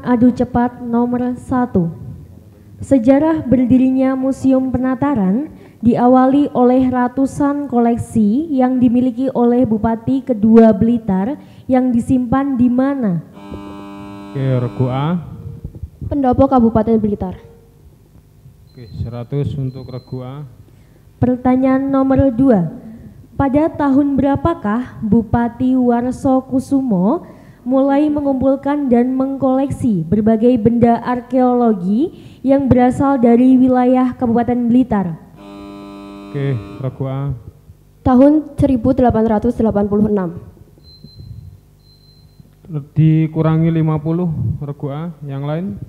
adu cepat nomor 1. Sejarah berdirinya Museum Penataran diawali oleh ratusan koleksi yang dimiliki oleh Bupati kedua Blitar yang disimpan di mana? Oke, regu A. Pendopo Kabupaten Blitar. Oke, 100 untuk regu A. Pertanyaan nomor 2. Pada tahun berapakah Bupati Warso Kusumo mulai mengumpulkan dan mengkoleksi berbagai benda arkeologi yang berasal dari wilayah Kabupaten Blitar? Oke, regu A. Tahun 1886. Dikurangi 50 regu A, yang lain.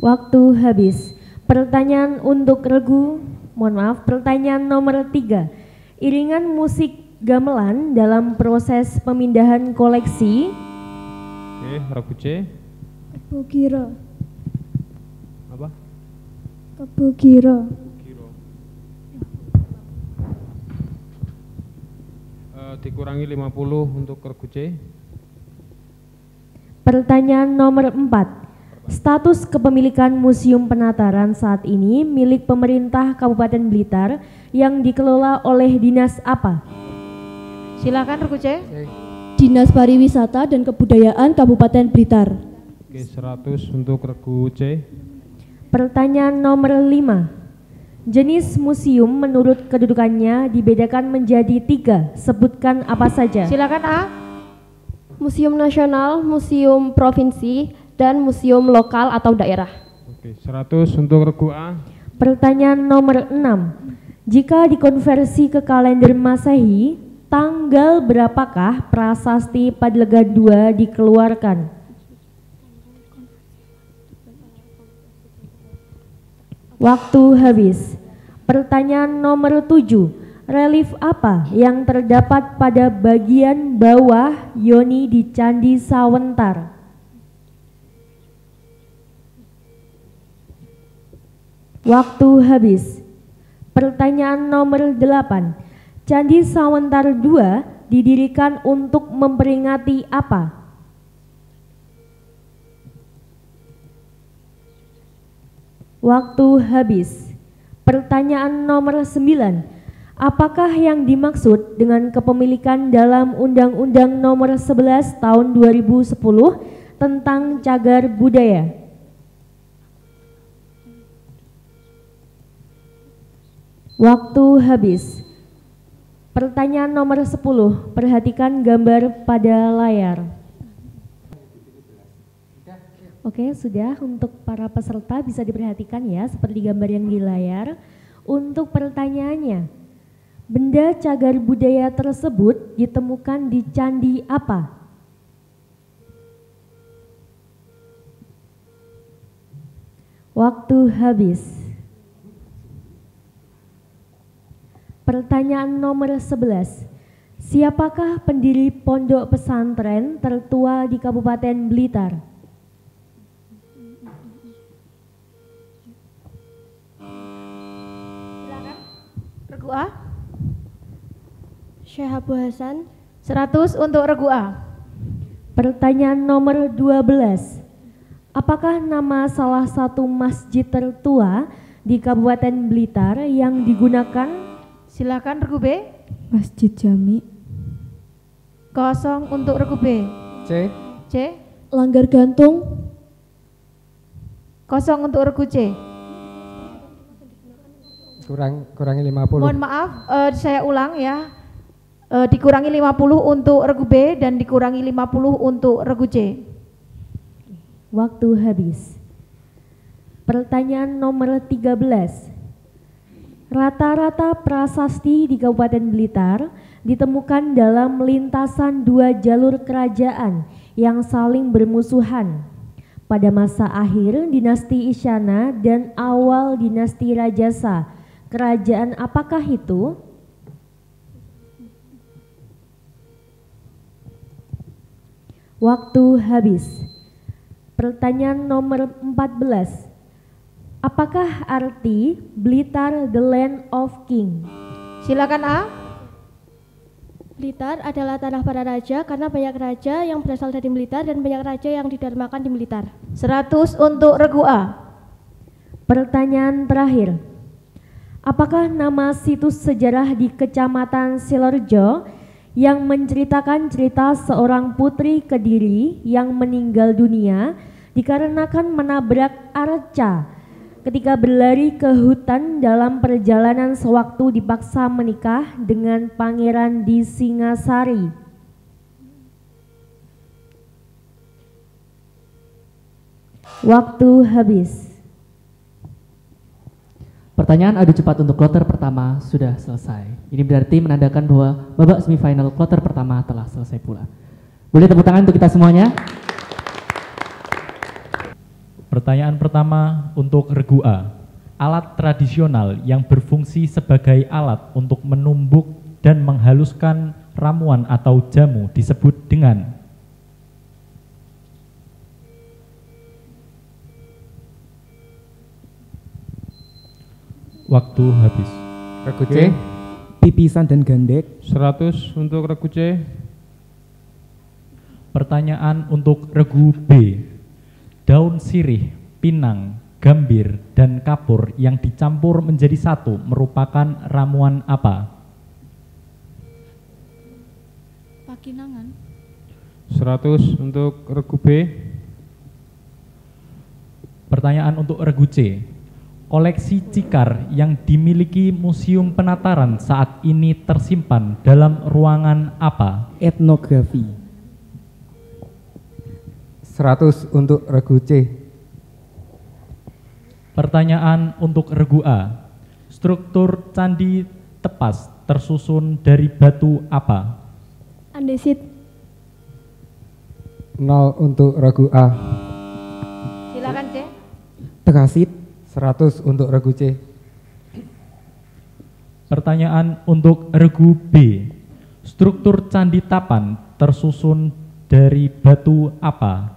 Waktu habis. Pertanyaan untuk regu, pertanyaan nomor 3. Iringan musik gamelan dalam proses pemindahan koleksi. Oke, regu C. Kebukiro. Apa? Kebukiro. Kiro. Dikurangi 50 untuk regu C. Pertanyaan nomor 4. Status kepemilikan Museum Penataran saat ini milik pemerintah Kabupaten Blitar yang dikelola oleh dinas apa? Silakan regu C. Dinas Pariwisata dan Kebudayaan Kabupaten Blitar. Oke, 100 untuk regu C. Pertanyaan nomor 5. Jenis museum menurut kedudukannya dibedakan menjadi 3. Sebutkan apa saja? Silakan A. Museum Nasional, Museum Provinsi, dan Museum Lokal atau Daerah. Oke, 100 untuk regu A. Pertanyaan nomor 6. Jika dikonversi ke kalender Masehi, tanggal berapakah Prasasti Padlega II dikeluarkan? Waktu habis. Pertanyaan nomor 7. Relief apa yang terdapat pada bagian bawah yoni di Candi Sawentar? Waktu habis. Pertanyaan nomor 8. Candi Sawentar II didirikan untuk memperingati apa? Waktu habis. Pertanyaan nomor 9. Apakah yang dimaksud dengan kepemilikan dalam Undang-Undang Nomor 11 Tahun 2010 tentang cagar budaya? Waktu habis. Pertanyaan nomor 10. Perhatikan gambar pada layar. Oke, sudah. Untuk para peserta bisa diperhatikan ya, seperti gambar yang di layar. Untuk pertanyaannya, benda cagar budaya tersebut ditemukan di candi apa? Waktu habis. Pertanyaan nomor 11. Siapakah pendiri pondok pesantren tertua di Kabupaten Blitar? Silakan. Regu A. Syekh Abu Hasan. 100 untuk regu A. Pertanyaan nomor 12. Apakah nama salah satu masjid tertua di Kabupaten Blitar yang digunakan? Silakan regu B. Masjid Jami. 0 untuk regu B. C. C. Langgar Gantung. 0 untuk regu C. Kurangi 50. Mohon maaf, saya ulang ya. Dikurangi 50 untuk regu B dan dikurangi 50 untuk regu C. Waktu habis. Pertanyaan nomor 13. Rata-rata prasasti di Kabupaten Blitar ditemukan dalam lintasan 2 jalur kerajaan yang saling bermusuhan pada masa akhir dinasti Isyana dan awal dinasti Rajasa. Kerajaan apakah itu? Waktu habis. Pertanyaan nomor 14. Apakah arti Blitar the Land of King? Silakan A. Blitar adalah tanah para raja karena banyak raja yang berasal dari Blitar dan banyak raja yang didharmakan di Blitar. 100 untuk regu A. Pertanyaan terakhir. Apakah nama situs sejarah di Kecamatan Silorejo yang menceritakan cerita seorang putri Kediri yang meninggal dunia dikarenakan menabrak arca ketika berlari ke hutan dalam perjalanan sewaktu dipaksa menikah dengan pangeran di Singasari? Waktu habis. Pertanyaan adu cepat untuk kloter pertama sudah selesai. Ini berarti menandakan bahwa babak semifinal kloter pertama telah selesai pula. Boleh tepuk tangan untuk kita semuanya? Pertanyaan pertama untuk regu A. Alat tradisional yang berfungsi sebagai alat untuk menumbuk dan menghaluskan ramuan atau jamu disebut dengan waktu habis. Regu C. Pipisan dan gandek. 100 untuk regu C. Pertanyaan untuk regu B. Daun sirih, pinang, gambir, dan kapur yang dicampur menjadi satu merupakan ramuan apa? Pakinangan. 100 untuk regu B. Pertanyaan untuk regu C. Koleksi cikar yang dimiliki Museum Penataran saat ini tersimpan dalam ruangan apa? Etnografi. 100 untuk regu C. Pertanyaan untuk regu A. Struktur Candi Tepas tersusun dari batu apa? Andesit. 0 untuk regu A. Silakan C. Terasit. 100 untuk regu C. Pertanyaan untuk regu B. Struktur Candi Tapan tersusun dari batu apa?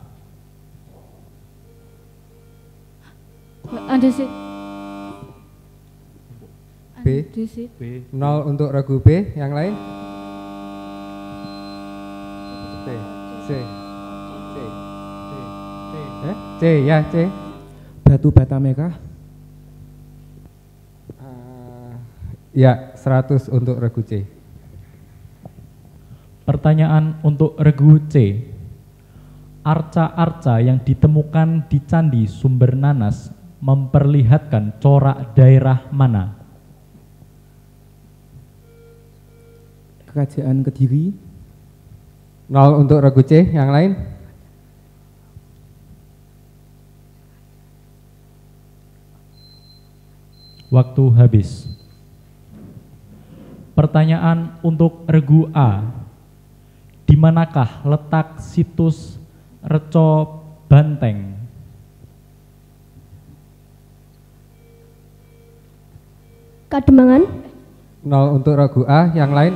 Andesit. B. 0 untuk regu B. Yang lain? C. C. C. C ya, C. Batu bata merah. Ya, 100 untuk regu C. Pertanyaan untuk regu C. Arca-arca yang ditemukan di Candi Sumber Nanas memperlihatkan corak daerah mana? Kerajaan Kediri. 0 untuk regu C. Yang lain? Waktu habis. Pertanyaan untuk regu A. Di manakah letak situs Reco Banteng? Kademangan. 0 untuk regu A. Yang lain?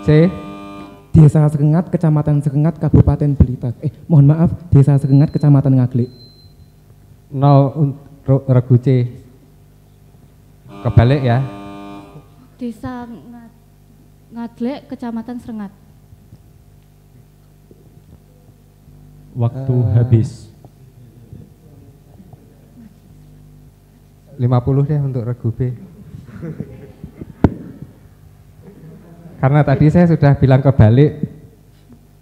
C. Desa Serengat, Kecamatan Serengat, Kabupaten Blitar. Mohon maaf, Desa Serengat, Kecamatan Ngaglik. 0 untuk regu C. Kebalik ya. Desa Ngadlek, Kecamatan Serengat. Waktu habis. 50 deh untuk regu B. Karena tadi saya sudah bilang kebalik,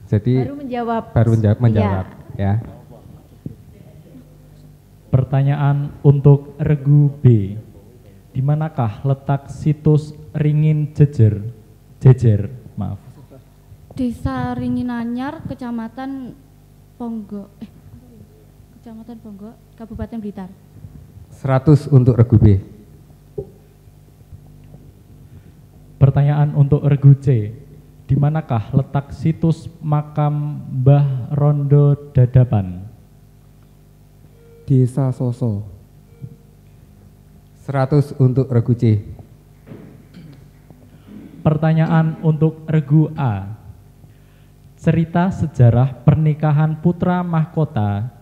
jadi baru menjawab, ya. Pertanyaan untuk regu B. Di manakah letak situs Ringin Jejer, maaf. Desa Ringinanyar, Kecamatan Ponggo, Kecamatan Ponggo, Kabupaten Blitar. 100 untuk regu B. Pertanyaan untuk regu C. Di manakah letak situs makam Mbah Rondo Dadapan? Desa Soso. 100 untuk regu C. Pertanyaan untuk regu A. Cerita sejarah pernikahan putra mahkota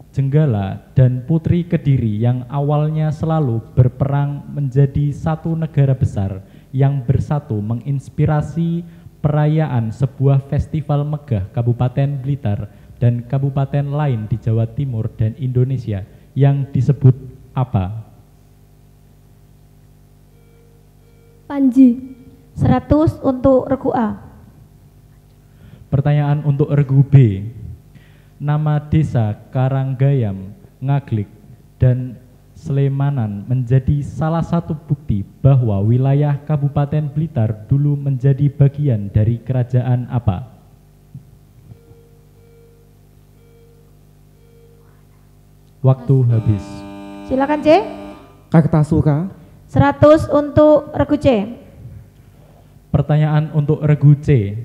Jenggala dan Putri Kediri yang awalnya selalu berperang menjadi satu negara besar yang bersatu menginspirasi perayaan sebuah festival megah Kabupaten Blitar dan kabupaten lain di Jawa Timur dan Indonesia yang disebut apa? Panji. 100 untuk regu A. Pertanyaan untuk regu B. Nama desa Karanggayam, Ngaglik, dan Slemanan menjadi salah satu bukti bahwa wilayah Kabupaten Blitar dulu menjadi bagian dari kerajaan apa? Waktu habis. Silakan C. Kartasura. 100 untuk regu C. Pertanyaan untuk regu C.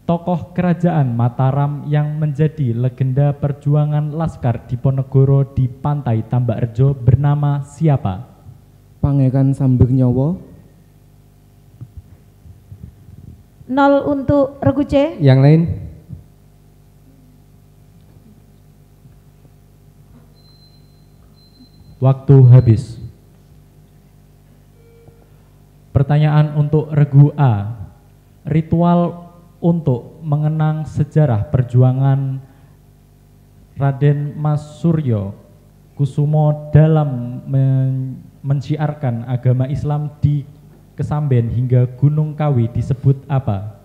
Tokoh kerajaan Mataram yang menjadi legenda perjuangan Laskar Diponegoro di pantai Tambakrejo bernama siapa? Pangeran Sambernyawa. 0 untuk regu C. Yang lain? Waktu habis. Pertanyaan untuk regu A. Ritual untuk mengenang sejarah perjuangan Raden Mas Suryo Kusumo dalam menciarkan agama Islam di Kesamben hingga Gunung Kawi disebut apa?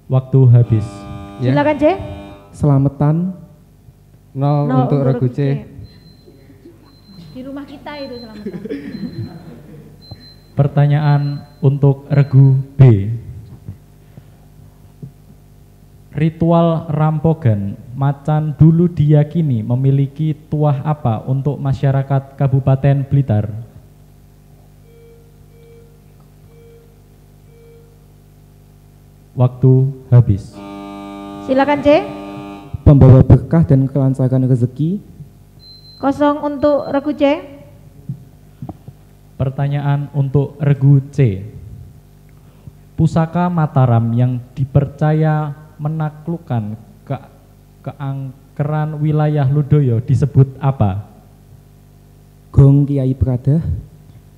Waktu habis. Silakan C. Selamatan. 0 untuk regu C. Di rumah kita itu selamatan. Pertanyaan untuk regu B. Ritual rampogan macan dulu diyakini memiliki tuah apa untuk masyarakat Kabupaten Blitar? Waktu habis. Silakan C. Pembawa berkah dan kelancaran rezeki. 0 untuk regu C. Pertanyaan untuk regu C. Pusaka Mataram yang dipercaya menaklukkan keangkeran wilayah Ludoyo disebut apa? Gong Kiai Prada.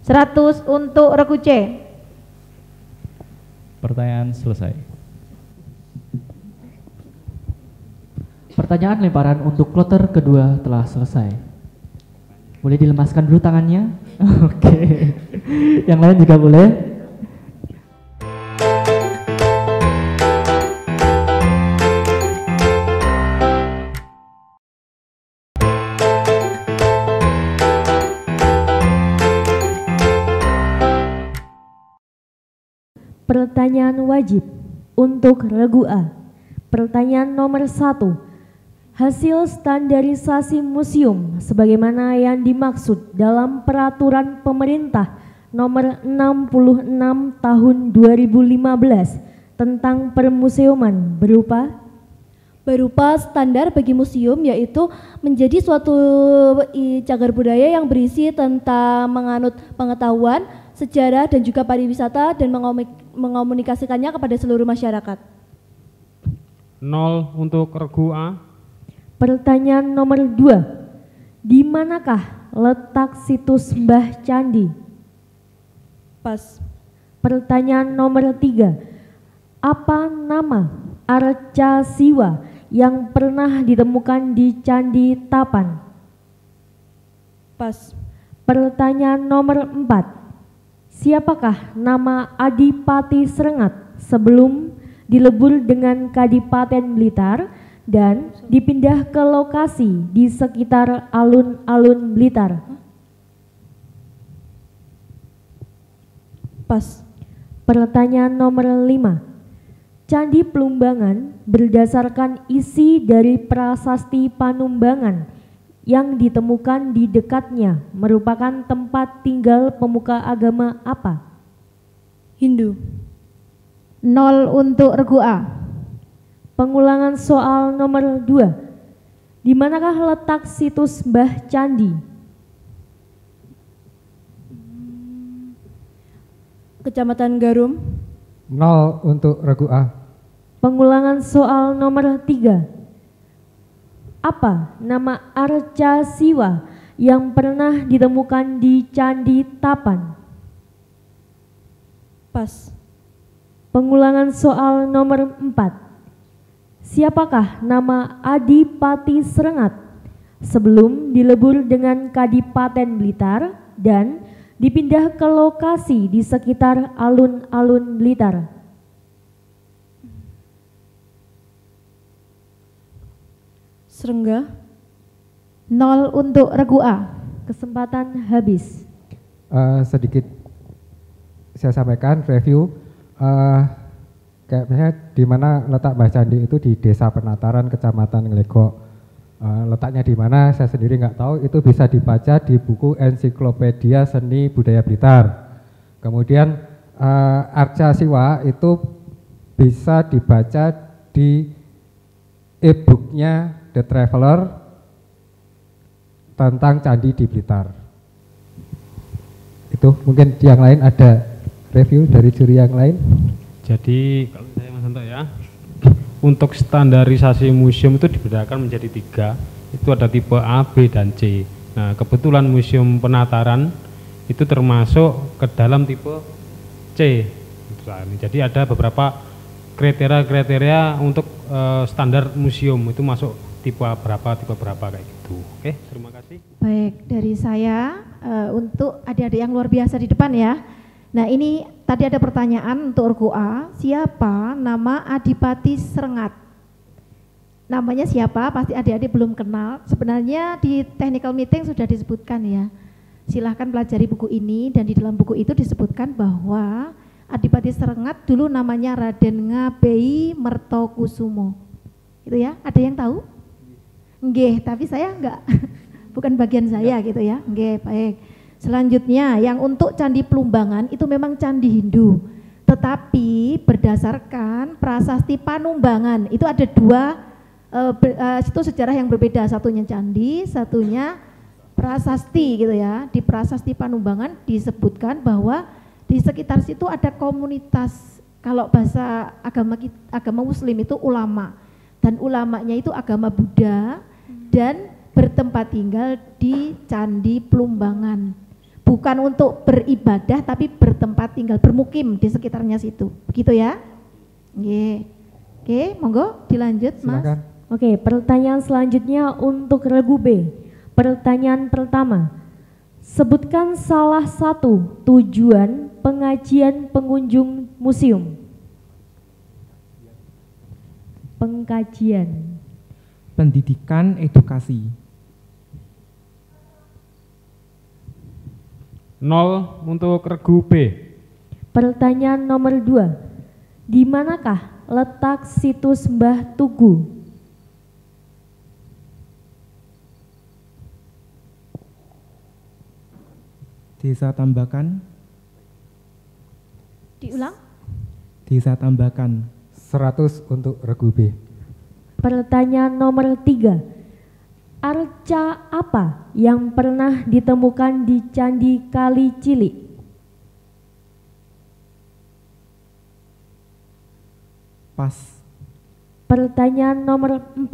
100 untuk regu C. Pertanyaan selesai. Pertanyaan lemparan untuk kloter kedua telah selesai. Boleh dilemaskan dulu tangannya? Oke. Yang lain juga boleh. Pertanyaan wajib untuk regu A. Pertanyaan nomor 1. Hasil standarisasi museum sebagaimana yang dimaksud dalam peraturan pemerintah nomor 66 tahun 2015 tentang permuseuman berupa standar bagi museum, yaitu menjadi suatu cagar budaya yang berisi tentang menganut pengetahuan, sejarah dan juga pariwisata dan mengomunikasikannya kepada seluruh masyarakat. 0 untuk regu A. Pertanyaan nomor 2. Di manakah letak situs Mbah Candi? Pas. Pertanyaan nomor 3. Apa nama arca siwa yang pernah ditemukan di Candi Tapan? Pas. Pertanyaan nomor 4. Siapakah nama Adipati Srengat sebelum dilebur dengan Kadipaten Blitar dan dipindah ke lokasi di sekitar alun-alun Blitar? Pas. Pertanyaan nomor 5. Candi Plumbangan berdasarkan isi dari prasasti Panumbangan yang ditemukan di dekatnya merupakan tempat tinggal pemuka agama apa? Hindu. 0 untuk regu A. Pengulangan soal nomor 2. Di manakah letak situs Mbah Candi? Kecamatan Garum. 0 untuk regu A. Pengulangan soal nomor 3. Apa nama arca Siwa yang pernah ditemukan di Candi Tapan? Pas. Pengulangan soal nomor 4. Siapakah nama Adipati Srengat sebelum dilebur dengan Kadipaten Blitar dan dipindah ke lokasi di sekitar alun-alun Blitar? Serengga. 0 untuk regu A. Kesempatan habis. Sedikit saya sampaikan review, kayak misalnya di mana letak Mbah Candi itu di Desa Penataran, Kecamatan Nglegok. Letaknya di mana saya sendiri nggak tahu, itu bisa dibaca di buku Ensiklopedia Seni Budaya Blitar. Kemudian Arca Siwa itu bisa dibaca di e-booknya The Traveler tentang candi di Blitar. Itu mungkin yang lain ada review dari juri yang lain. Jadi kalau saya Mas Santo ya, untuk standarisasi museum itu dibedakan menjadi 3. Itu ada tipe A, B, dan C. Nah kebetulan Museum Penataran itu termasuk ke dalam tipe C. Jadi ada beberapa kriteria untuk standar museum itu masuk tipe berapa kayak gitu. Oke, terima kasih. Baik, dari saya untuk adik-adik yang luar biasa di depan ya. Nah ini tadi ada pertanyaan untuk regu A, siapa nama Adipati Srengat? Namanya siapa? Pasti adik-adik belum kenal. Sebenarnya di technical meeting sudah disebutkan ya. Silahkan pelajari buku ini, dan di dalam buku itu disebutkan bahwa Adipati Srengat dulu namanya Raden Ngabei Mertokusumo. Itu ya, ada yang tahu? Nggih, tapi saya enggak, bukan bagian saya gitu ya. Nggih, baik. Selanjutnya yang untuk Candi Plumbangan itu memang candi Hindu, tetapi berdasarkan prasasti Panumbangan itu ada 2 itu sejarah yang berbeda, satunya candi, satunya prasasti gitu ya. Di prasasti Panumbangan disebutkan bahwa di sekitar situ ada komunitas, kalau bahasa agama Muslim itu ulama, dan ulamanya itu agama Buddha dan bertempat tinggal di Candi Plumbangan. Bukan untuk beribadah tapi bertempat tinggal, bermukim di sekitarnya situ. Begitu ya? Oke. Oke, monggo dilanjut Mas. Silakan. Oke, pertanyaan selanjutnya untuk regu B. Pertanyaan pertama. Sebutkan salah satu tujuan pengajian pengunjung museum. Pengkajian. Pendidikan edukasi. 0 untuk regu B. Pertanyaan nomor 2. Di manakah letak situs Mbah Tugu? Desa Tambakan. Diulang. Desa Tambakan. 100 untuk regu B. Pertanyaan nomor 3. Arca apa yang pernah ditemukan di Candi Kali Cilik? Pas. Pertanyaan nomor 4.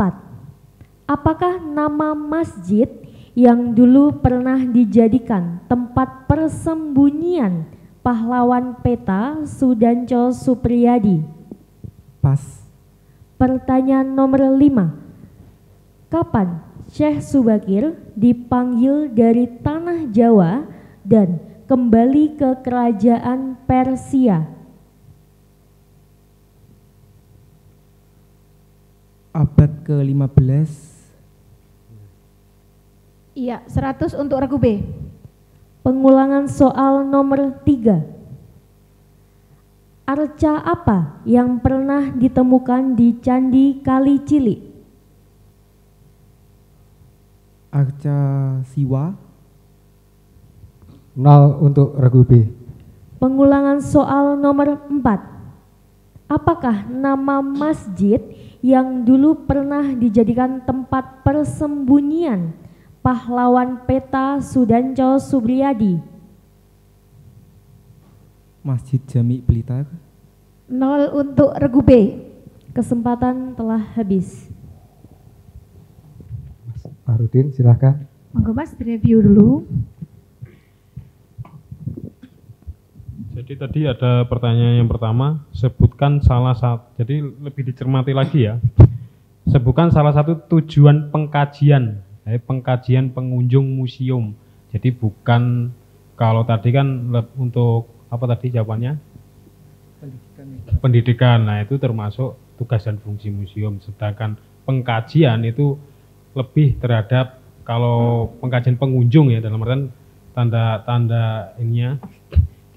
Apakah nama masjid yang dulu pernah dijadikan tempat persembunyian pahlawan peta Sudanco Supriyadi? Pas. Pertanyaan nomor 5. Kapan Syekh Subakir dipanggil dari tanah Jawa dan kembali ke kerajaan Persia? Abad ke-15. Iya, 100 untuk regu B. Pengulangan soal nomor 3. Arca apa yang pernah ditemukan di Candi Kali Cilik? Arca Siwa. 0 untuk regu B. Pengulangan soal nomor 4. Apakah nama masjid yang dulu pernah dijadikan tempat persembunyian pahlawan peta Sudanco Supriyadi? Masjid Jami Blitar. 0 untuk regu B. Kesempatan telah habis. Farudin, silahkan. Monggo Mas, direview dulu. Jadi tadi ada pertanyaan yang pertama, sebutkan salah satu, jadi lebih dicermati lagi ya. Sebutkan salah satu tujuan pengkajian, pengkajian pengunjung museum. Jadi bukan, kalau tadi kan untuk apa tadi jawabannya? Pendidikan. Nah itu termasuk tugas dan fungsi museum. Sedangkan pengkajian itu lebih terhadap, kalau pengkajian pengunjung ya, dalam artian tanda-tanda ininya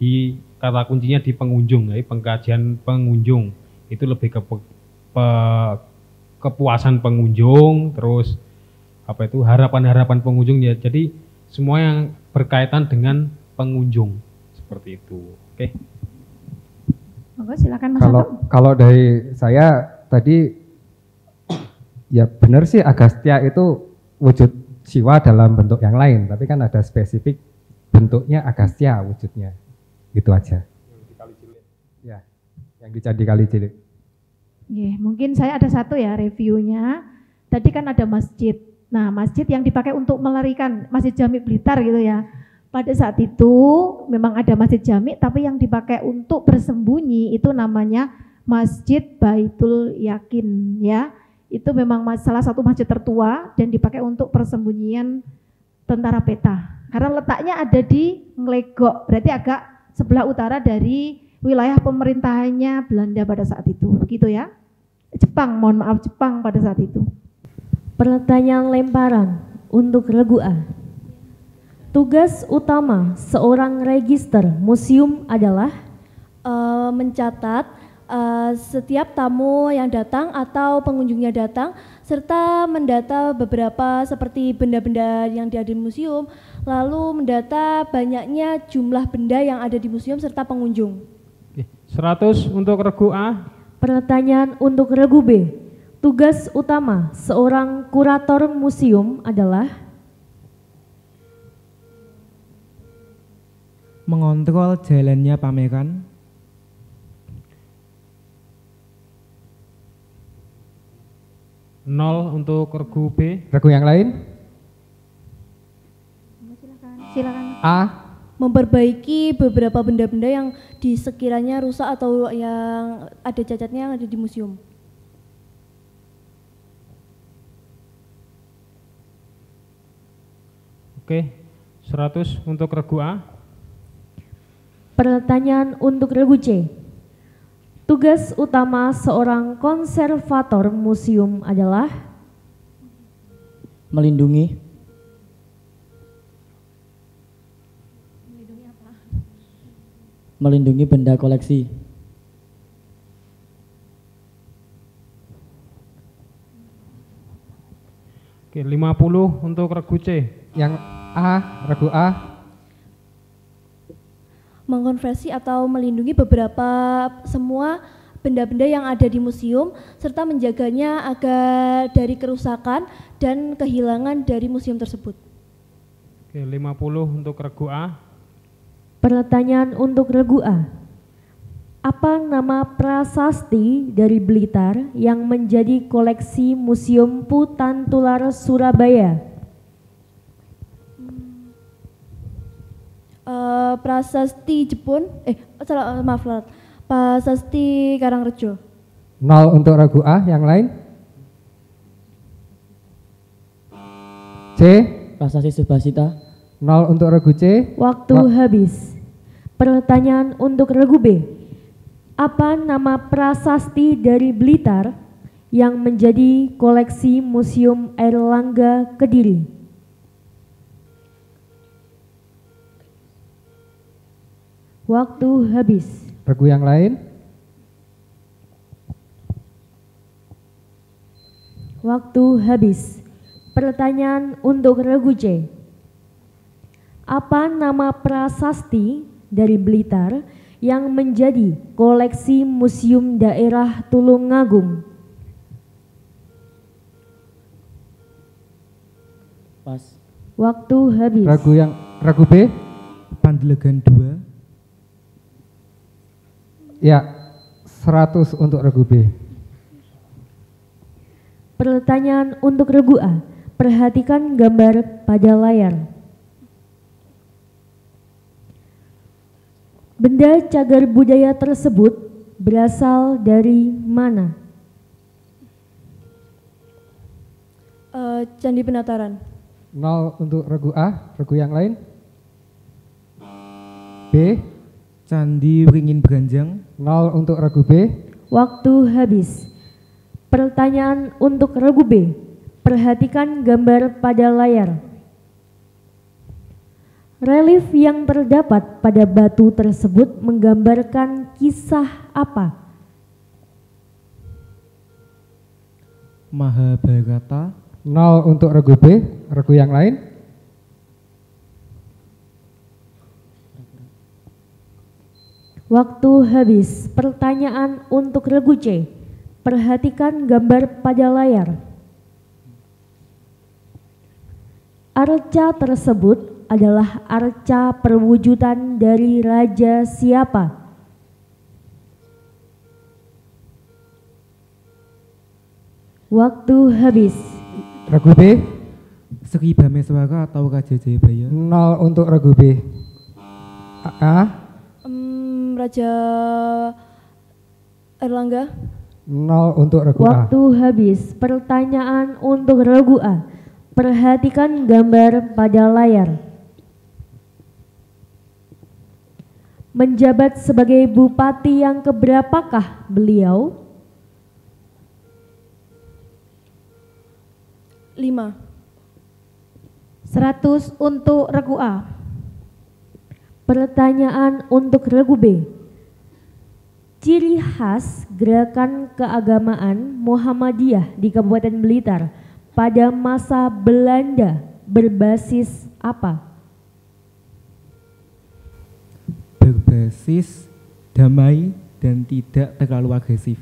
di kata kuncinya di pengunjung, ya, pengkajian pengunjung itu lebih ke kepuasan pengunjung, terus apa itu harapan-harapan pengunjung ya. Jadi semua yang berkaitan dengan pengunjung seperti itu. Oke. Monggo silakan Mas. Kalau dari saya tadi ya benar sih, Agastya itu wujud Siwa dalam bentuk yang lain, tapi kan ada spesifik bentuknya Agastya wujudnya. Gitu aja. Ya, yang di Candi Kali Cilik. Mungkin saya ada satu ya reviewnya. Tadi kan ada masjid. Nah, masjid yang dipakai untuk melarikan, Masjid Jami Blitar gitu ya. Pada saat itu memang ada Masjid Jami, tapi yang dipakai untuk bersembunyi itu namanya Masjid Baitul Yakin ya. Itu memang salah satu masjid tertua dan dipakai untuk persembunyian tentara peta. Karena letaknya ada di Nglegok, berarti agak sebelah utara dari wilayah pemerintahannya Belanda pada saat itu, begitu ya. Jepang, mohon maaf, Jepang pada saat itu. Pertanyaan lemparan untuk regu A. Tugas utama seorang register museum adalah mencatat setiap tamu yang datang atau pengunjungnya datang, serta mendata beberapa seperti benda-benda yang ada di museum, lalu mendata banyaknya jumlah benda yang ada di museum serta pengunjung. 100 untuk regu A. Pertanyaan untuk regu B. Tugas utama seorang kurator museum adalah mengontrol jalannya pameran. Nol untuk regu B. Regu yang lain? Silakan. A. Memperbaiki beberapa benda-benda yang di sekiranya rusak atau yang ada cacatnya yang ada di museum. Oke, 100 untuk regu A. Pertanyaan untuk regu C. Tugas utama seorang konservator museum adalah melindungi benda koleksi. Oke, 50 untuk regu C. Yang A, regu A. Mengkonversi atau melindungi beberapa semua benda-benda yang ada di museum serta menjaganya agar dari kerusakan dan kehilangan dari museum tersebut. Oke, 50 untuk regu A. Pertanyaan untuk regu A. Apa nama prasasti dari Blitar yang menjadi koleksi Museum Putantular Surabaya? Prasasti Jepun, maaf, Prasasti Karangrejo. 0 untuk regu A, yang lain? C. Prasasti Subhasita. 0 untuk regu C. Waktu habis. Pertanyaan untuk regu B. Apa nama prasasti dari Blitar yang menjadi koleksi Museum Airlangga Kediri? Waktu habis. Regu yang lain? Waktu habis. Pertanyaan untuk regu C. Apa nama prasasti dari Blitar yang menjadi koleksi Museum Daerah Tulungagung? Pas. Waktu habis. Regu B? Pandelegan 2. Ya, 100 untuk regu B. Pertanyaan untuk regu A. Perhatikan gambar pada layar. Benda cagar budaya tersebut berasal dari mana? Candi Penataran. 0 untuk regu A, regu yang lain. B. Candi Wringin Branjang. 0 untuk regu B. Waktu habis. Pertanyaan untuk regu B. Perhatikan gambar pada layar. Relief yang terdapat pada batu tersebut menggambarkan kisah apa? Mahabharata. 0 untuk regu B, regu yang lain. Waktu habis. Pertanyaan untuk regu C. Perhatikan gambar pada layar. Arca tersebut adalah arca perwujudan dari raja siapa? Waktu habis. Regu B. Sri Bameswara atau Raja Jayabaya. 0 untuk regu B. A. Raja Erlangga. 0 untuk regu A. Waktu habis. Pertanyaan untuk regu A. Perhatikan gambar pada layar. Menjabat sebagai bupati yang keberapakah beliau? 5. 100 untuk regu A. Pertanyaan untuk regu B. Ciri khas gerakan keagamaan Muhammadiyah di Kabupaten Blitar pada masa Belanda berbasis apa? Berbasis damai dan tidak terlalu agresif.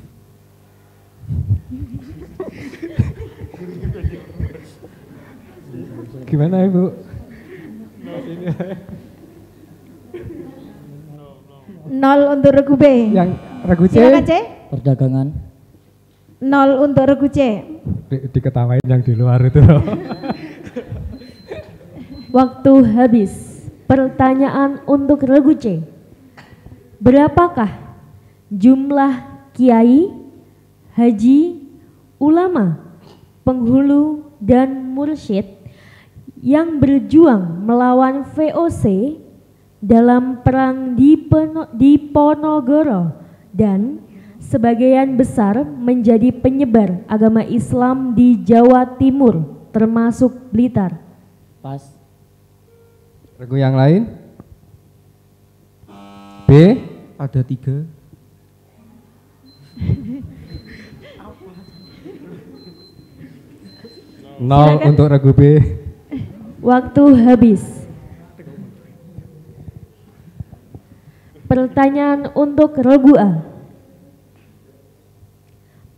Gimana Ibu? 0 untuk regu B. Yang regu C. Silakan C. Perdagangan. 0 untuk regu C. Diketawain yang di luar itu. Waktu habis. Pertanyaan untuk regu C. Berapakah jumlah kiai, haji, ulama, penghulu, dan mursyid yang berjuang melawan VOC dalam perang di Ponorogo dan sebagian besar menjadi penyebar agama Islam di Jawa Timur termasuk Blitar? Pas. Regu yang lain. B. Ada 3. Nol untuk regu B. Waktu habis. Pertanyaan untuk regu A.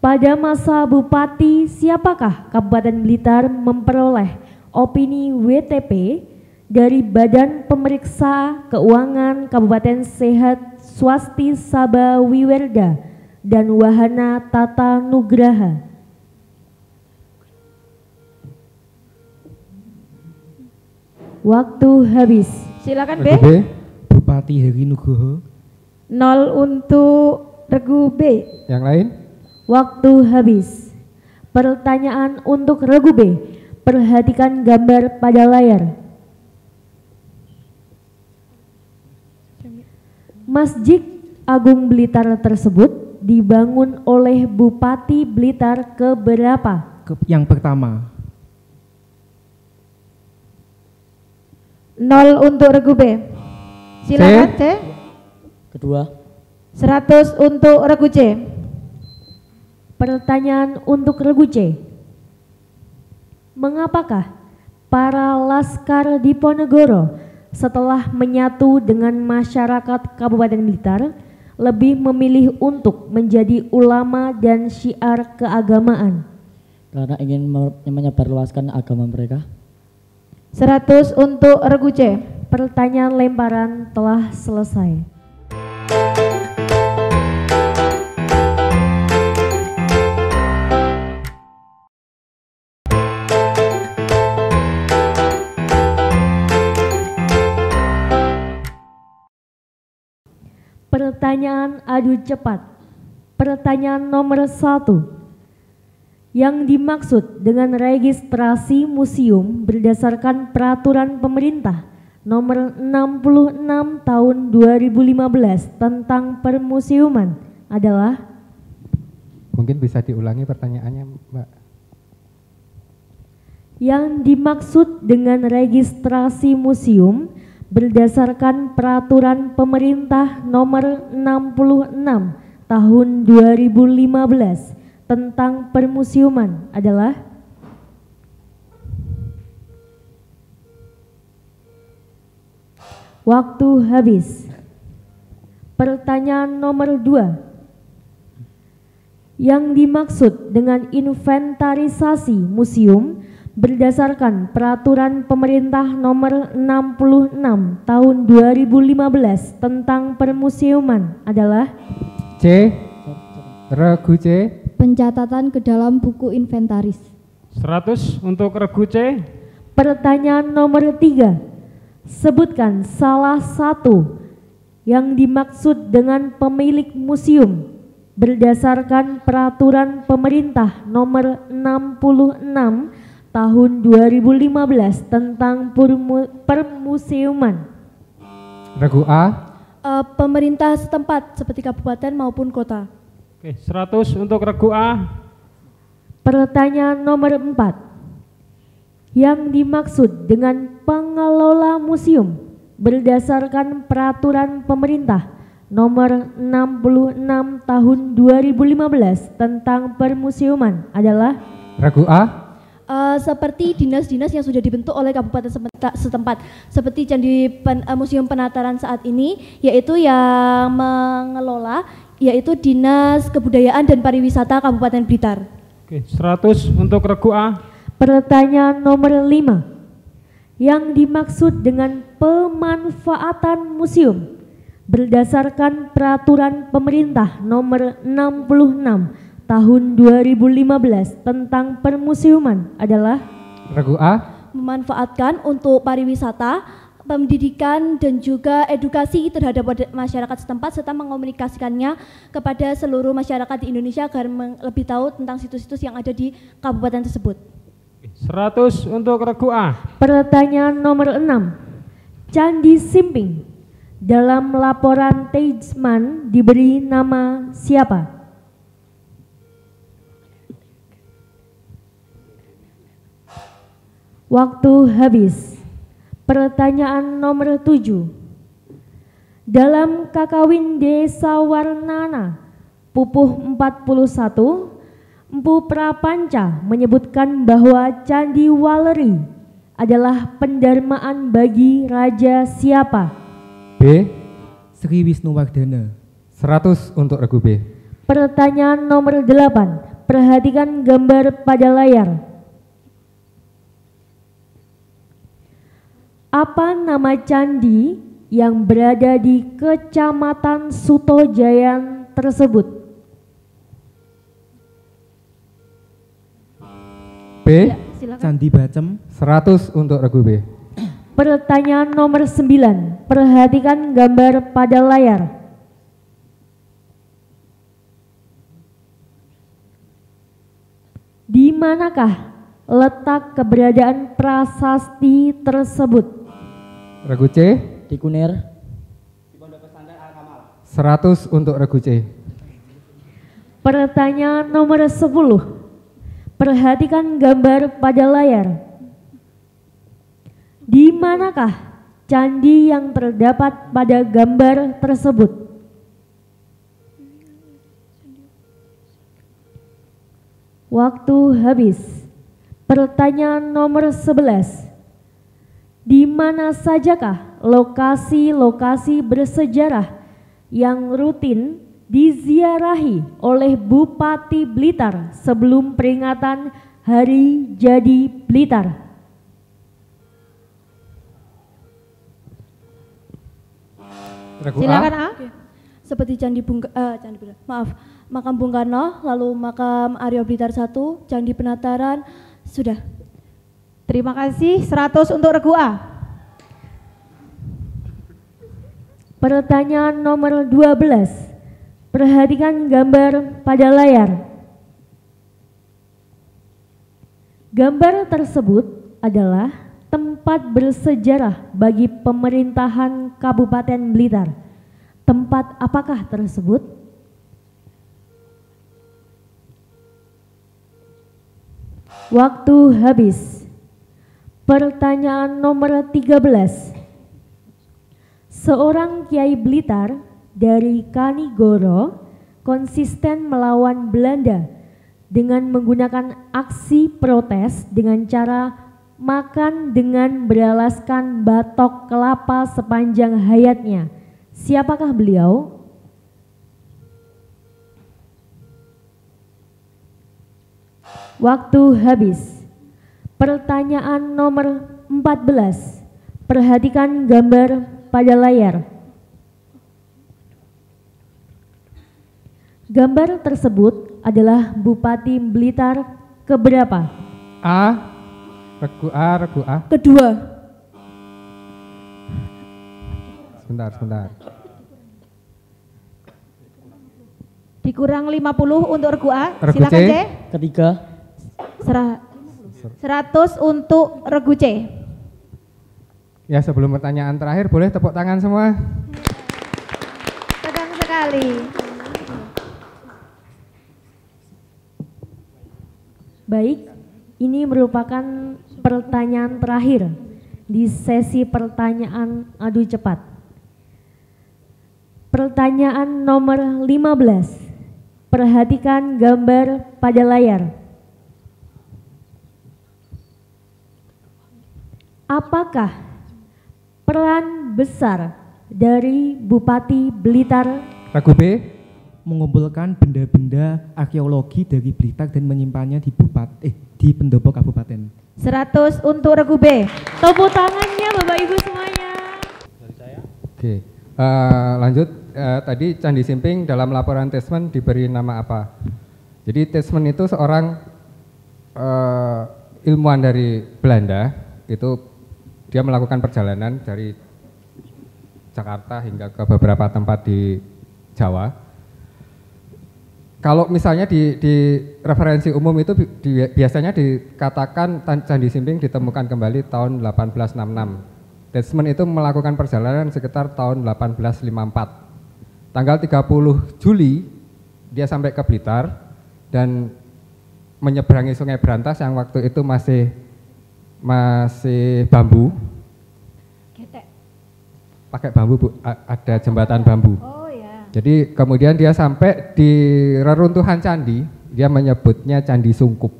Pada masa Bupati, siapakah Kabupaten Blitar memperoleh opini WTP dari Badan Pemeriksa Keuangan Kabupaten Sehat Swasti Sabah Wiwerda dan Wahana Tata Nugraha? Waktu habis. Silakan B. Bupati Heri Nugroho. 0 untuk regu B. Yang lain? Waktu habis. Pertanyaan untuk regu B. Perhatikan gambar pada layar. Masjid Agung Blitar tersebut dibangun oleh Bupati Blitar keberapa? Yang pertama. 0 untuk regu B. Silakan C. Kedua. 100 untuk regu C. Pertanyaan untuk regu C. Mengapakah para laskar di Ponorogo setelah menyatu dengan masyarakat Kabupaten Blitar lebih memilih untuk menjadi ulama dan syiar keagamaan? Karena ingin menyebarluaskan agama mereka. 100 untuk regu C. Pertanyaan lemparan telah selesai. Pertanyaan adu cepat. Pertanyaan nomor 1. Yang dimaksud dengan registrasi museum berdasarkan peraturan pemerintah nomor 66 tahun 2015 tentang permuseuman adalah? Mungkin bisa diulangi pertanyaannya, Mbak. Yang dimaksud dengan registrasi museum berdasarkan peraturan pemerintah nomor 66 tahun 2015 tentang permuseuman adalah? Waktu habis. Pertanyaan nomor 2. Yang dimaksud dengan inventarisasi museum berdasarkan peraturan pemerintah nomor 66 tahun 2015 tentang permuseuman adalah? C. Regu C. Pencatatan ke dalam buku inventaris. 100 untuk regu C. Pertanyaan nomor 3. Sebutkan salah satu yang dimaksud dengan pemilik museum berdasarkan peraturan pemerintah nomor 66 tahun 2015 tentang permuseuman. Regu A. Pemerintah setempat seperti kabupaten maupun kota. Oke, 100 untuk regu A. Pertanyaan nomor 4. Yang dimaksud dengan pengelola museum berdasarkan peraturan pemerintah nomor 66 tahun 2015 tentang permuseuman adalah? Regu A. Seperti dinas-dinas yang sudah dibentuk oleh kabupaten setempat, seperti Museum Penataran saat ini, yaitu yang mengelola, yaitu Dinas Kebudayaan dan Pariwisata Kabupaten Blitar. Oke, 100 untuk regu A. Pertanyaan nomor 5. Yang dimaksud dengan pemanfaatan museum berdasarkan peraturan pemerintah nomor 66 tahun 2015 tentang permuseuman adalah? Regu A. Memanfaatkan untuk pariwisata, pendidikan dan juga edukasi terhadap masyarakat setempat serta mengomunikasikannya kepada seluruh masyarakat di Indonesia agar lebih tahu tentang situs-situs yang ada di kabupaten tersebut. 100 untuk regu A. Pertanyaan nomor 6. Candi Simping dalam laporan Teichmann diberi nama siapa? Waktu habis. Pertanyaan nomor 7. Dalam Kakawin Desa Warnana Pupuh 41, Empu Prapanca menyebutkan bahwa Candi Waleri adalah pendarmaan bagi raja siapa? B. Sri Wisnuwardana. 100 untuk regu B. Pertanyaan nomor 8. Perhatikan gambar pada layar. Apa nama candi yang berada di Kecamatan Sutojayan tersebut? B. Candi Bacem. 100 untuk regu B. Pertanyaan nomor 9. Perhatikan gambar pada layar. Di manakah letak keberadaan prasasti tersebut? Regu C. Di Kunir. 100 untuk regu C. Pertanyaan nomor 10. Perhatikan gambar pada layar. Di manakah candi yang terdapat pada gambar tersebut? Waktu habis. Pertanyaan nomor 11. Di mana sajakah lokasi-lokasi bersejarah yang rutin diziarahi oleh Bupati Blitar sebelum peringatan Hari Jadi Blitar? Silakan A. Seperti makam Bung Karno, lalu makam Aryo Blitar 1, Candi Penataran, sudah. Terima kasih. 100 untuk regu A. Pertanyaan nomor 12. Perhatikan gambar pada layar. Gambar tersebut adalah tempat bersejarah bagi pemerintahan Kabupaten Blitar. Tempat apakah tersebut? Waktu habis. Pertanyaan nomor 13. Seorang Kiai Blitar dari Kanigoro konsisten melawan Belanda dengan menggunakan aksi protes dengan cara makan dengan beralaskan batok kelapa sepanjang hayatnya. Siapakah beliau? Waktu habis. Pertanyaan nomor 14. Perhatikan gambar pada layar. Gambar tersebut adalah Bupati Blitar keberapa? Regu A. Kedua. Sebentar. Dikurang 50 untuk regu A. Regu Silakan C. C. Ketiga. 100 untuk regu C. Ya, sebelum pertanyaan terakhir boleh tepuk tangan semua. Tegang sekali. Baik, ini merupakan pertanyaan terakhir di sesi pertanyaan adu cepat. Pertanyaan nomor 15. Perhatikan gambar pada layar. Apakah peran besar dari Bupati Blitar? Regu B. Mengumpulkan benda-benda arkeologi dari Blitar dan menyimpannya di pendopo kabupaten. 100 untuk regu B. Tepuk tangannya Bapak Ibu semuanya. Oke. Lanjut, tadi Candi Simping dalam laporan Tesmen diberi nama apa? Jadi Tesmen itu seorang ilmuwan dari Belanda, itu dia melakukan perjalanan dari Jakarta hingga ke beberapa tempat di Jawa. Kalau misalnya di referensi umum itu biasanya dikatakan Candi Simping ditemukan kembali tahun 1866. Desmond itu melakukan perjalanan sekitar tahun 1854. Tanggal 30 Juli dia sampai ke Blitar dan menyeberangi Sungai Brantas yang waktu itu masih bambu. Pakai bambu, Bu, ada jembatan bambu. Jadi kemudian dia sampai di reruntuhan candi, dia menyebutnya Candi Sungkup.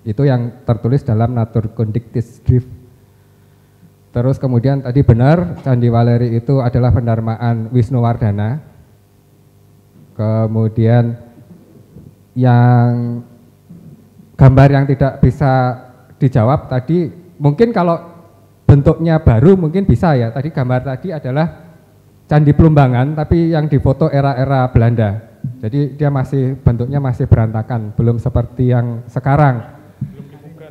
Itu yang tertulis dalam Naturkundiktes Schrift. Terus kemudian tadi benar Candi Waleri itu adalah pendarmaan Wisnuwardana. Kemudian yang gambar yang tidak bisa dijawab tadi, mungkin kalau bentuknya baru mungkin bisa ya. Tadi gambar tadi adalah Candi Plumbangan, tapi yang difoto era-era Belanda. Jadi dia bentuknya masih berantakan, belum seperti yang sekarang.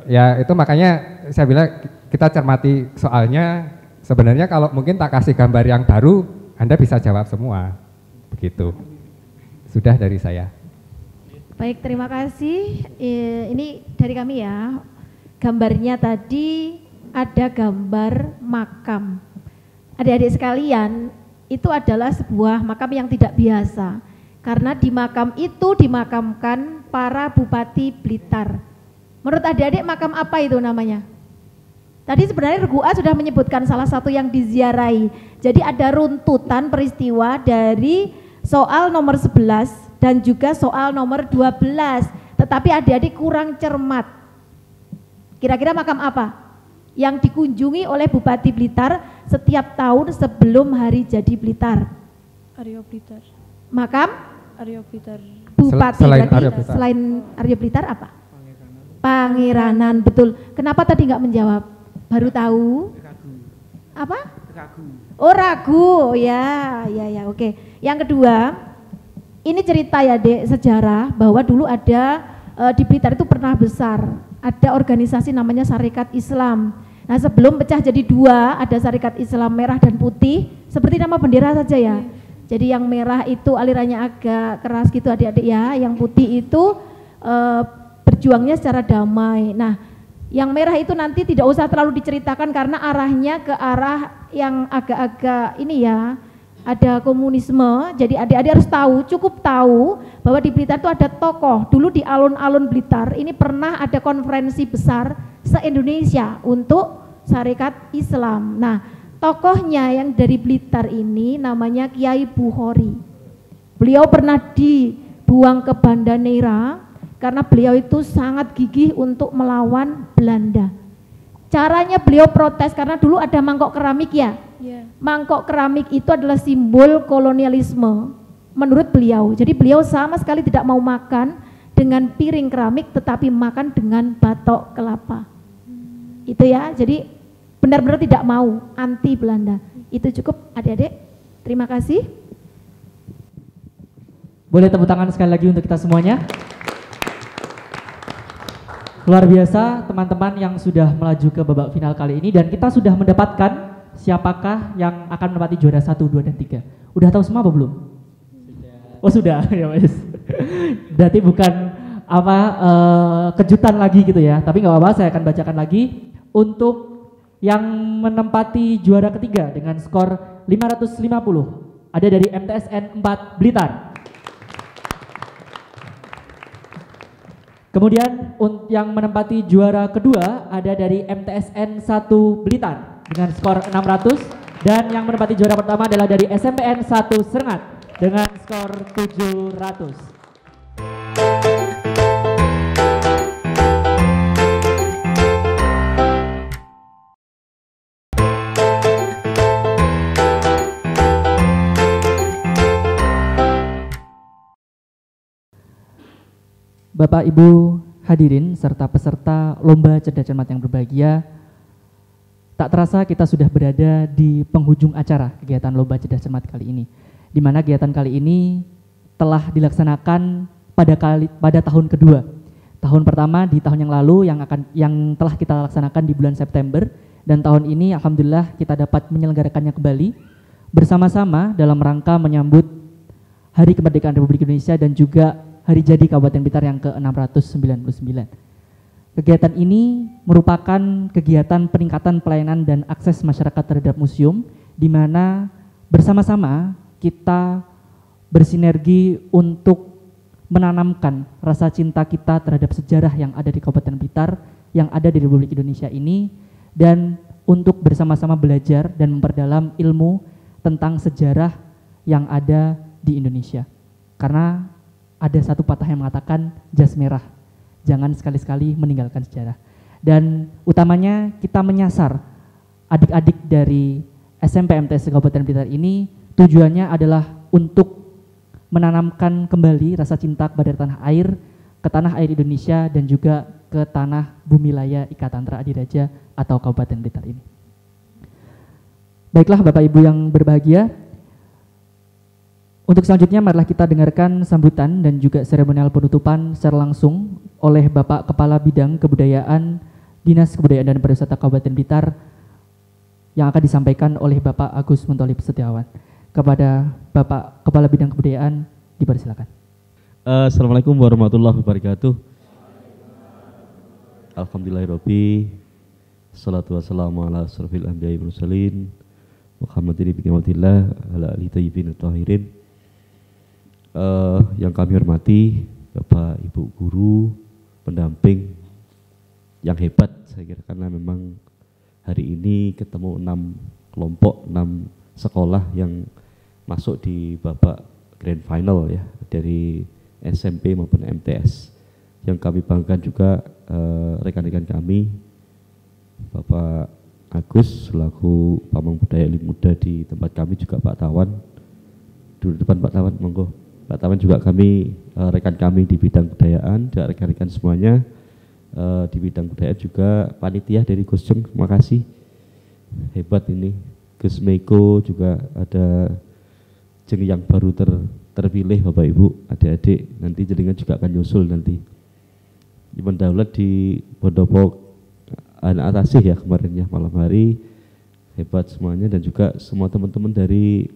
Ya itu makanya saya bilang kita cermati soalnya. Sebenarnya kalau mungkin tak kasih gambar yang baru, Anda bisa jawab semua. Begitu. Sudah dari saya. Baik, terima kasih. Ini dari kami ya. Gambarnya tadi ada gambar makam. Adik-adik sekalian, itu adalah sebuah makam yang tidak biasa. Karena di makam itu dimakamkan para Bupati Blitar. Menurut adik-adik makam apa itu namanya? Tadi sebenarnya Regu A sudah menyebutkan salah satu yang diziarahi. Jadi ada runtutan peristiwa dari soal nomor 11 dan juga soal nomor 12. Tetapi adik-adik kurang cermat. Kira-kira makam apa yang dikunjungi oleh Bupati Blitar setiap tahun sebelum hari jadi Blitar? Aryo Blitar. Makam? Aryo Blitar. Bupati selain berarti Aryo Blitar. Selain Aryo Blitar apa? Pangeranan, betul. Kenapa tadi nggak menjawab? Baru tahu? Apa? Oh ragu, ya, oke. Yang kedua, ini cerita ya Dek, sejarah bahwa dulu ada di Blitar itu pernah besar, ada organisasi namanya Sarekat Islam. Nah sebelum pecah jadi dua, ada Sarekat Islam Merah dan Putih, seperti nama bendera saja ya. Jadi yang merah itu alirannya agak keras gitu adik-adik ya, yang putih itu berjuangnya secara damai. Nah, yang merah itu nanti tidak usah terlalu diceritakan karena arahnya ke arah yang agak-agak ini ya, ada komunisme. Jadi adik-adik harus tahu, cukup tahu bahwa di Blitar itu ada tokoh. Dulu di alun-alun Blitar ini pernah ada konferensi besar se-Indonesia untuk Sarekat Islam. Nah, tokohnya yang dari Blitar ini namanya Kiai Bukhori. Beliau pernah dibuang ke Banda Neira karena beliau itu sangat gigih untuk melawan Belanda. Caranya beliau protes karena dulu ada mangkok keramik ya. Mangkok keramik itu adalah simbol kolonialisme menurut beliau. Jadi beliau sama sekali tidak mau makan dengan piring keramik tetapi makan dengan batok kelapa. Itu ya, jadi benar-benar tidak mau, anti Belanda. Itu cukup adik-adik. Terima kasih. Boleh tepuk tangan sekali lagi untuk kita semuanya. Luar biasa teman-teman yang sudah melaju ke babak final kali ini, dan kita sudah mendapatkan siapakah yang akan menempati juara 1, 2, dan 3. Udah tahu semua apa belum? Sudah. Oh sudah, ya wes. Berarti bukan kejutan lagi gitu ya, tapi nggak apa-apa, saya akan bacakan lagi. Untuk yang menempati juara ketiga dengan skor 550 ada dari MTSN 4 Blitar. Kemudian yang menempati juara kedua ada dari MTSN 1 Blitar dengan skor 600, dan yang menempati juara pertama adalah dari SMPN 1 Serengat dengan skor 700. Bapak Ibu hadirin serta peserta Lomba Cerdas Cermat yang berbahagia, tak terasa kita sudah berada di penghujung acara kegiatan Lomba Cerdas Cermat kali ini, di mana kegiatan kali ini telah dilaksanakan pada tahun kedua. Tahun pertama di tahun yang lalu yang telah kita laksanakan di bulan September, dan tahun ini alhamdulillah kita dapat menyelenggarakannya kembali bersama-sama dalam rangka menyambut Hari Kemerdekaan Republik Indonesia dan juga Hari Jadi Kabupaten Blitar yang ke-699. Kegiatan ini merupakan kegiatan peningkatan pelayanan dan akses masyarakat terhadap museum, di mana bersama-sama kita bersinergi untuk menanamkan rasa cinta kita terhadap sejarah yang ada di Kabupaten Blitar, yang ada di Republik Indonesia ini, dan untuk bersama-sama belajar dan memperdalam ilmu tentang sejarah yang ada di Indonesia. Karena ada satu patah yang mengatakan jas merah, jangan sekali-sekali meninggalkan sejarah. Dan utamanya kita menyasar adik-adik dari SMP MTS Kabupaten Blitar ini, tujuannya adalah untuk menanamkan kembali rasa cinta kepada tanah air, ke tanah air Indonesia, dan juga ke tanah bumi laya Ikatantra Adiraja atau Kabupaten Blitar ini. Baiklah Bapak Ibu yang berbahagia, untuk selanjutnya marilah kita dengarkan sambutan dan juga seremonial penutupan secara langsung oleh Bapak Kepala Bidang Kebudayaan Dinas Kebudayaan dan Pariwisata Kabupaten Blitar yang akan disampaikan oleh Bapak Agus Muntolib Setiawan. Kepada Bapak Kepala Bidang Kebudayaan, dipersilakan. Assalamualaikum warahmatullahi wabarakatuh. Alhamdulillahirabbil salatu wassalamu ala asrofil anbiya'i wal mursalin Muhammadin ibn Abdillah ala alihi thayyibin tahirin. Yang kami hormati Bapak Ibu guru, pendamping yang hebat, saya kira, karena memang hari ini ketemu 6 kelompok, 6 sekolah yang masuk di babak grand final ya, dari SMP maupun MTS. Yang kami banggakan juga rekan-rekan kami, Bapak Agus selaku Pamong Budaya Ilmu Muda di tempat kami, juga Pak Tawan, di depan Pak Tawan, monggo. Pak Tawan juga kami, rekan kami di bidang kebudayaan, juga rekan-rekan semuanya di bidang kebudayaan, juga panitia dari Gus Jeng, terima kasih, hebat ini. Gus Meiko juga ada Jeng yang baru terpilih Bapak Ibu, adik-adik, nanti jenengan juga akan nyusul nanti. Iman Daulat di Pendopo anak Atasih ya kemarin ya, malam hari hebat semuanya, dan juga semua teman-teman dari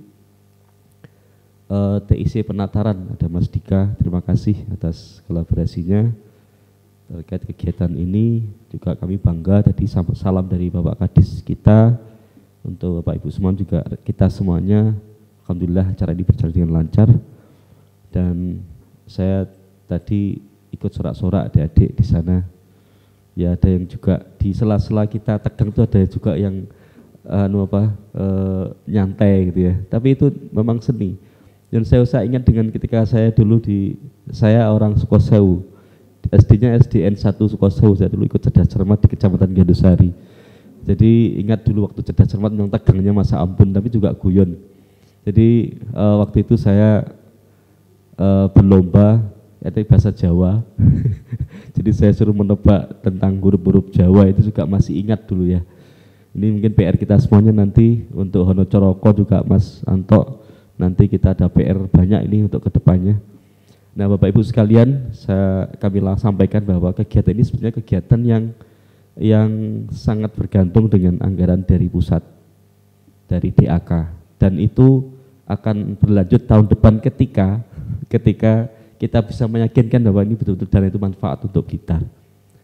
TIC Penataran, ada Mas Dika, terima kasih atas kolaborasinya terkait kegiatan ini. Juga kami bangga, tadi salam dari Bapak Kadis kita, untuk Bapak Ibu semua, juga kita semuanya, alhamdulillah acara ini berjalan dengan lancar. Dan saya tadi ikut sorak-sorak adik-adik di sana, ya ada yang juga di sela-sela kita tegang itu ada juga yang nyantai gitu ya, tapi itu memang seni. Dan saya ingat dengan ketika saya dulu saya orang Sukosewu, SD-nya SDN 1 Sukosewu, saya dulu ikut cerdas cermat di Kecamatan Gandusari. Jadi ingat dulu waktu cerdas cermat memang tegangnya masa ampun, tapi juga guyon. Jadi waktu itu saya berlomba itu bahasa Jawa. Jadi saya suruh menebak tentang huruf-huruf Jawa, itu juga masih ingat dulu ya. Ini mungkin PR kita semuanya nanti untuk Hono Coroko juga Mas Anto, nanti kita ada PR banyak ini untuk kedepannya. Nah Bapak Ibu sekalian, kami sampaikan bahwa kegiatan ini sebenarnya kegiatan yang sangat bergantung dengan anggaran dari pusat, dari DAK, dan itu akan berlanjut tahun depan ketika kita bisa meyakinkan bahwa ini betul-betul dana itu manfaat untuk kita.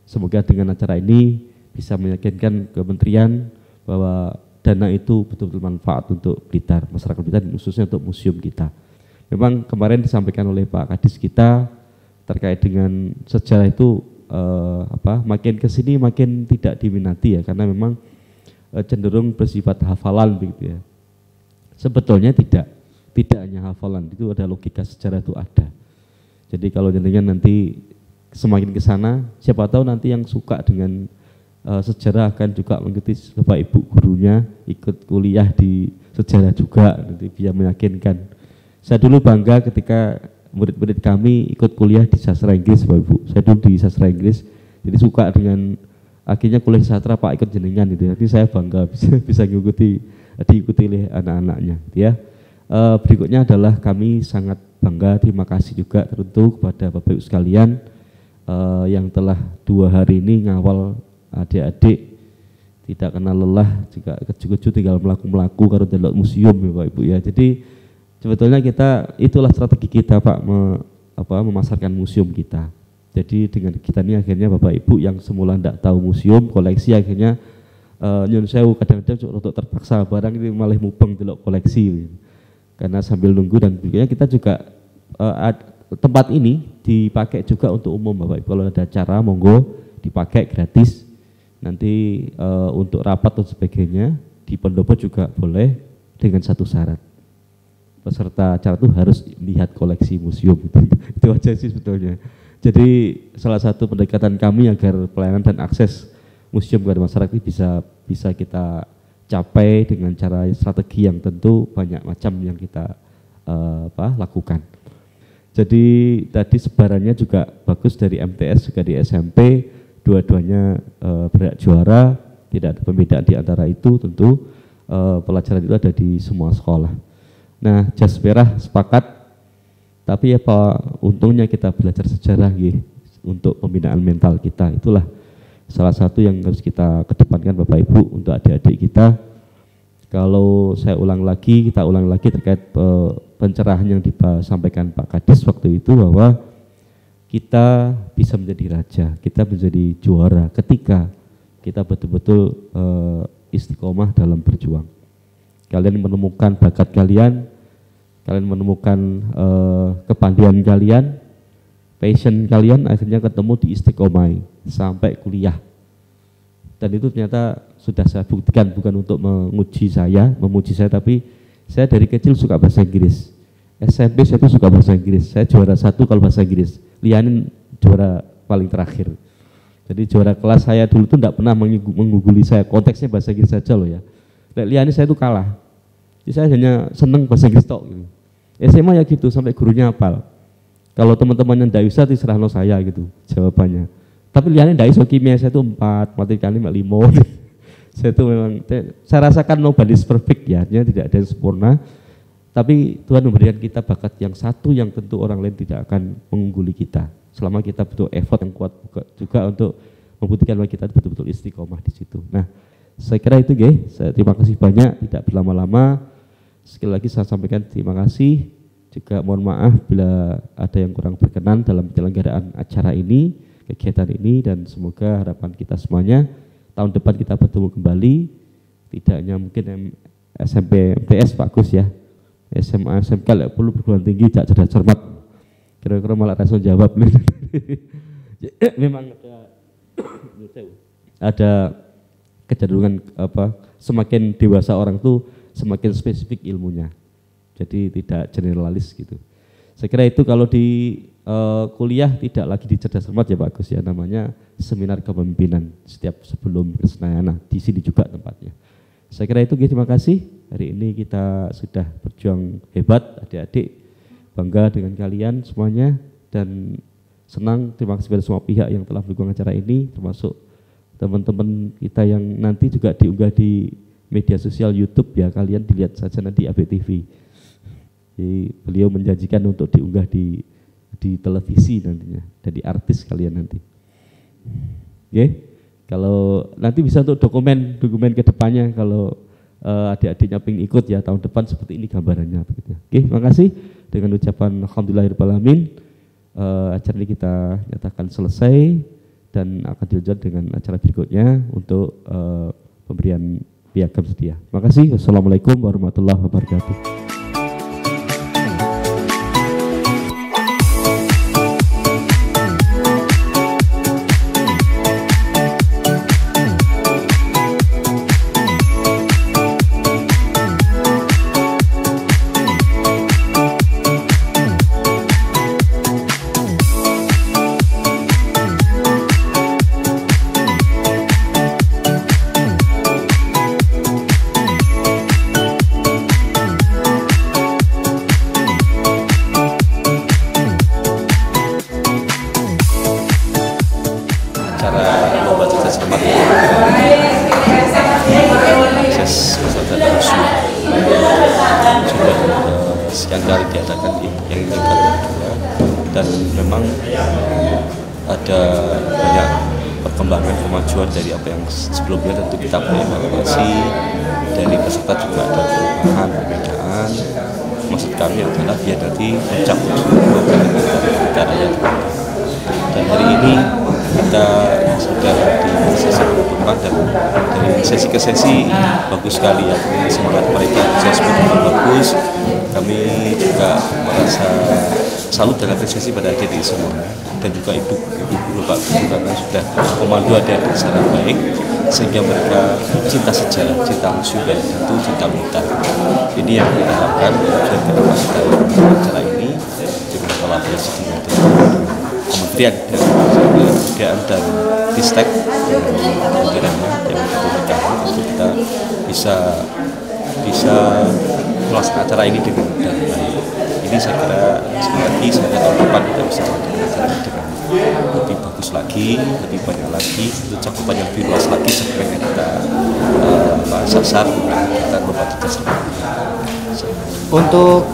Semoga dengan acara ini bisa meyakinkan kementerian bahwa dana itu betul-betul manfaat untuk Blitar, masyarakat Blitar, dan khususnya untuk museum kita. Memang kemarin disampaikan oleh Pak Kadis kita terkait dengan sejarah itu makin kesini makin tidak diminati ya, karena memang cenderung bersifat hafalan begitu ya. Sebetulnya tidak hanya hafalan, itu ada logika sejarah itu ada. Jadi kalau jenengan nanti semakin ke sana, siapa tahu nanti yang suka dengan sejarah akan juga mengikuti Bapak Ibu gurunya, ikut kuliah di sejarah juga, nanti biar meyakinkan. Saya dulu bangga ketika murid-murid kami ikut kuliah di sastra Inggris, Bapak Ibu. Saya dulu di sastra Inggris, jadi suka dengan akhirnya kuliah sastra Pak ikut jenengan itu. Jadi saya bangga bisa diikuti oleh anak-anaknya, ya. Berikutnya adalah kami sangat bangga, terima kasih juga tentu kepada Bapak Ibu sekalian yang telah 2 hari ini ngawal adik-adik tidak kenal lelah, juga keju-keju tinggal melaku karo delok museum ya Bapak Ibu ya. Jadi sebetulnya itulah strategi kita Pak, memasarkan museum kita. Jadi dengan kita ini akhirnya Bapak Ibu yang semula tidak tahu museum, koleksi, akhirnya nyun sewu kadang-kadang untuk terpaksa barang ini malah mubeng delok koleksi. Karena sambil nunggu, dan berikutnya kita juga tempat ini dipakai juga untuk umum Bapak Ibu. Kalau ada acara monggo dipakai gratis. Nanti untuk rapat dan sebagainya di pendopo juga boleh dengan satu syarat. Peserta acara itu harus lihat koleksi museum. Itu aja sih sebetulnya. Jadi salah satu pendekatan kami agar pelayanan dan akses museum kepada masyarakat ini bisa kita capai dengan cara strategi yang tentu banyak macam yang kita lakukan. Jadi tadi sebarannya juga bagus dari MTS juga di SMP, dua-duanya berhak juara, tidak ada pembedaan di antara itu, tentu pelajaran itu ada di semua sekolah. Nah, jas merah sepakat, tapi apa untungnya kita belajar sejarah untuk pembinaan mental kita. Itulah salah satu yang harus kita kedepankan Bapak Ibu untuk adik-adik kita. Kalau kita ulang lagi terkait pencerahan yang disampaikan Pak Kadis waktu itu, bahwa kita bisa menjadi raja, kita menjadi juara ketika kita betul-betul istiqomah dalam berjuang. Kalian menemukan bakat kalian menemukan kepandaian kalian, passion kalian, akhirnya ketemu di istiqomah sampai kuliah. Dan itu ternyata sudah saya buktikan, bukan untuk memuji saya, tapi saya dari kecil suka bahasa Inggris. SMP saya tuh suka bahasa Inggris, saya juara 1 kalau bahasa Inggris, Lianin juara paling terakhir. Jadi juara kelas saya dulu tuh tidak pernah mengguguli saya, konteksnya bahasa Inggris saja loh ya. Lianin saya tuh kalah, jadi saya hanya seneng bahasa Inggris tok gitu. SMA ya gitu, sampai gurunya hafal. Kalau teman-teman yang tidak bisa diserah lo saya gitu jawabannya. Tapi Lianin tidak iso, kimia saya tuh 4, matematika 5. Saya tuh memang, saya rasakan nobody's perfect ya, artinya tidak ada yang sempurna. Tapi Tuhan memberikan kita bakat yang satu yang tentu orang lain tidak akan mengungguli kita. Selama kita butuh effort yang kuat juga untuk membuktikan bahwa kita betul-betul istiqomah di situ. Nah, Saya kira itu nggih. Saya terima kasih banyak, tidak berlama-lama. Sekali lagi saya sampaikan terima kasih. Juga mohon maaf bila ada yang kurang berkenan dalam penyelenggaraan acara ini, kegiatan ini, dan semoga harapan kita semuanya tahun depan kita bertemu kembali. Tidak hanya mungkin SMP MTS Pak Gus ya, SMA SMK lek perlu perguruan tinggi jak cerdas cermat. Kira-kira malah langsung jawab. Memang ada kecenderungan semakin dewasa orang tuh semakin spesifik ilmunya. Jadi tidak generalis gitu. Saya kira itu kalau di kuliah tidak lagi di cerdas cermat ya Pak Gus ya, namanya seminar kepemimpinan setiap sebelum Kesenayana. Di sini juga tempatnya. Saya kira itu, terima kasih. Hari ini kita sudah berjuang hebat, adik-adik, bangga dengan kalian semuanya, dan senang. Terima kasih kepada semua pihak yang telah mendukung acara ini, termasuk teman-teman kita yang nanti juga diunggah di media sosial YouTube ya, kalian dilihat saja nanti ABTV. Jadi beliau menjanjikan untuk diunggah di televisi nantinya, jadi artis kalian nanti. Oke, kalau nanti bisa untuk dokumen kedepannya kalau adik-adiknya pengen ikut ya tahun depan seperti ini gambarannya begitu. Oke, terima kasih. Dengan ucapan alhamdulillahirobbilalamin, acara ini kita nyatakan selesai dan akan dilanjut dengan acara berikutnya untuk pemberian piagam sedia. Terima kasih. Wassalamualaikum warahmatullahi wabarakatuh. Sekian kali diadakan yang ini kali kedua, dan memang ada banyak perkembangan kemajuan dari apa yang sebelumnya. Tentu kita berevaluasi, dari peserta juga ada perubahan, perbedaan. Maksud kami adalah biar nanti mencakup semua kita rakyat. Dan hari ini kita sudah di sesi penutupan, dan dari sesi ke sesi bagus sekali ya, semangat mereka sangat bagus. Kami juga merasa salut dengan apresiasi pada adik-adik semua, dan juga ibu guru Pak Guru karena sudah memandu adik-adik secara baik, sehingga mereka cinta sejarah, cinta museum, dan tentu cinta militer. Ini yang kita harapkan tujuan kenapa kita melakukan acara ini, dengan kolaborasi dengan Kementerian Kebudayaan dan Ristek kementeriannya yang membutuhkan untuk kita bisa melaksanakan acara ini dengan baik. Ini saya kira sekali lagi semoga tahun depan kita bisa melakukan acara ini dengan lebih bagus lagi, lebih banyak lagi, untuk cakupan yang lebih luas lagi segmen yang kita sasar kita membantu jasa. Untuk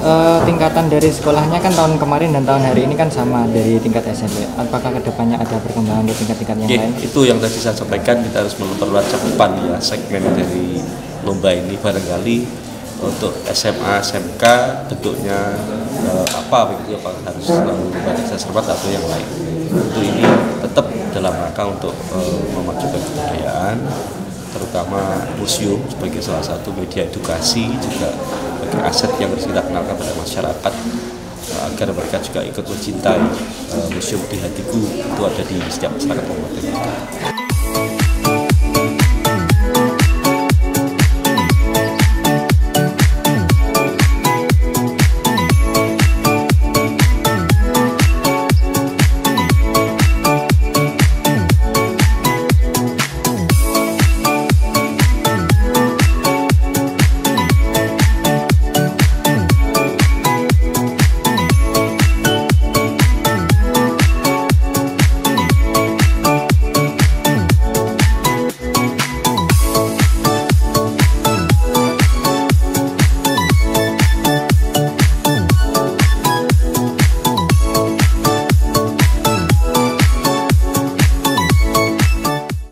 tingkatan dari sekolahnya kan tahun kemarin dan tahun hari ini kan sama dari tingkat SMP. Apakah kedepannya ada perkembangan untuk tingkat-tingkat yang lain? Itu yang tadi saya sampaikan, kita harus memperluas cakupan ya segmen dari lomba ini. Barangkali untuk SMA, SMK bentuknya apa begitu, apa harus selalu bahasa serbat atau yang lain. Untuk ini tetap dalam rangka untuk memajukan kebudayaan, terutama museum sebagai salah satu media edukasi, juga sebagai aset yang harus kita kenalkan pada masyarakat, agar mereka juga ikut mencintai museum di hatiku itu ada di setiap masyarakat kabupaten.